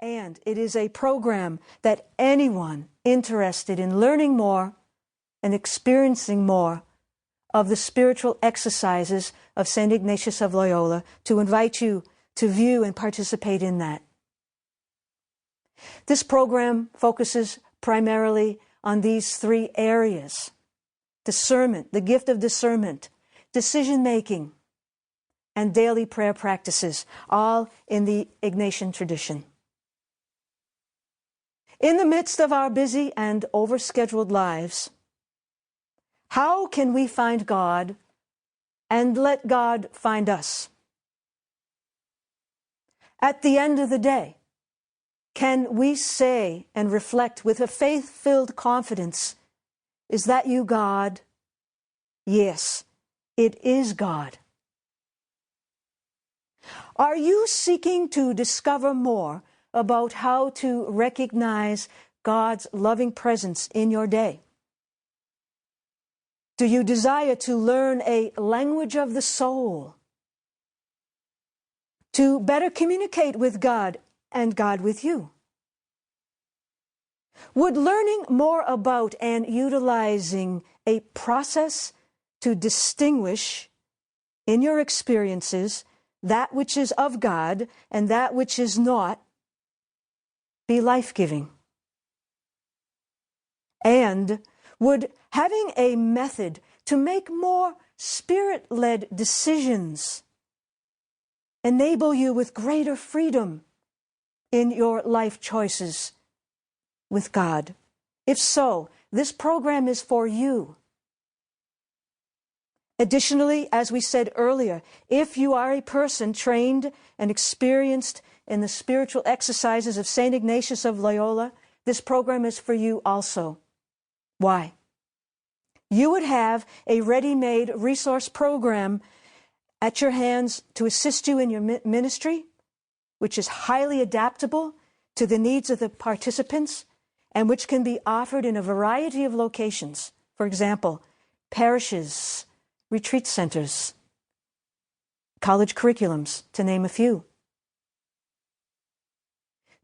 And it is a program that anyone interested in learning more and experiencing more of the spiritual exercises of St. Ignatius of Loyola, to invite you to view and participate in that. This program focuses primarily on these three areas: discernment, the gift of discernment, decision-making, and daily prayer practices, all in the Ignatian tradition. In the midst of our busy and overscheduled lives, how can we find God and let God find us? At the end of the day, can we say and reflect with a faith-filled confidence, "Is that you, God?" Yes, it is God. Are you seeking to discover more about how to recognize God's loving presence in your day? Do you desire to learn a language of the soul, to better communicate with God and God with you? Would learning more about and utilizing a process to distinguish in your experiences that which is of God and that which is not be life-giving? And would having a method to make more spirit-led decisions enable you with greater freedom in your life choices with God? If so, this program is for you. Additionally, as we said earlier, if you are a person trained and experienced in the spiritual exercises of St. Ignatius of Loyola, this program is for you also. Why? You would have a ready-made resource program at your hands to assist you in your ministry, which is highly adaptable to the needs of the participants and which can be offered in a variety of locations. For example, parishes, retreat centers, college curriculums, to name a few.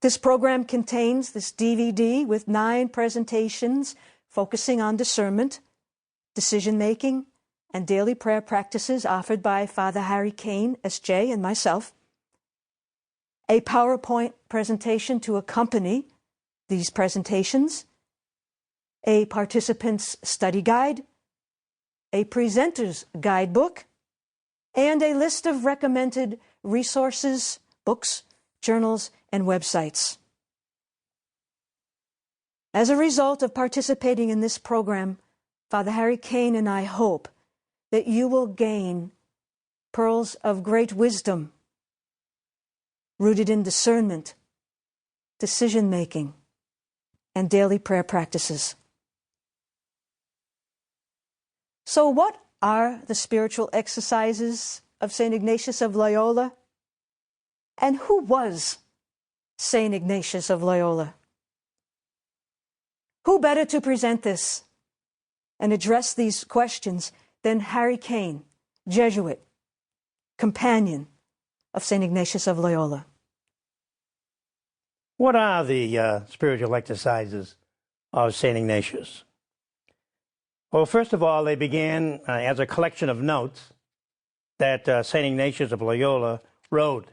This program contains this DVD with 9 presentations focusing on discernment, decision-making, and daily prayer practices offered by Father Harry Cain, S.J., and myself. A PowerPoint presentation to accompany these presentations, a participant's study guide, a presenter's guidebook, and a list of recommended resources, books, journals, and websites. As a result of participating in this program, Father Harry Cain and I hope that you will gain pearls of great wisdom rooted in discernment, decision-making, and daily prayer practices. So what are the spiritual exercises of St. Ignatius of Loyola? And who was St. Ignatius of Loyola? Who better to present this and address these questions than Harry Cain, Jesuit, companion of St. Ignatius of Loyola? What are the spiritual exercises of St. Ignatius? Well, first of all, they began as a collection of notes that St. Ignatius of Loyola wrote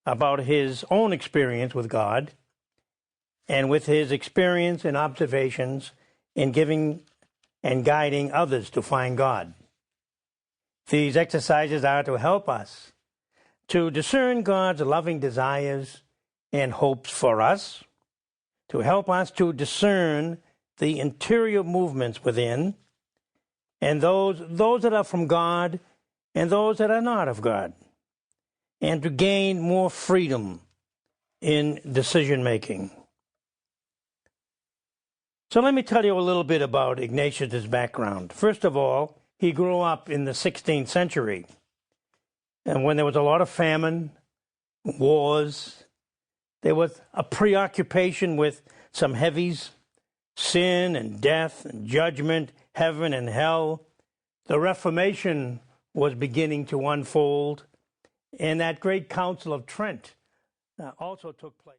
about his own experience with God and with his experience and observations in giving and guiding others to find God. These exercises are to help us to discern God's loving desires and hopes for us, to help us to discern the interior movements within, and those that are from God and those that are not of God, and to gain more freedom in decision-making. So let me tell you a little bit about Ignatius' background. First of all, he grew up in the 16th century, and when there was a lot of famine, wars, there was a preoccupation with some heavies, sin and death and judgment, heaven and hell. The Reformation was beginning to unfold, and that great Council of Trent also took place.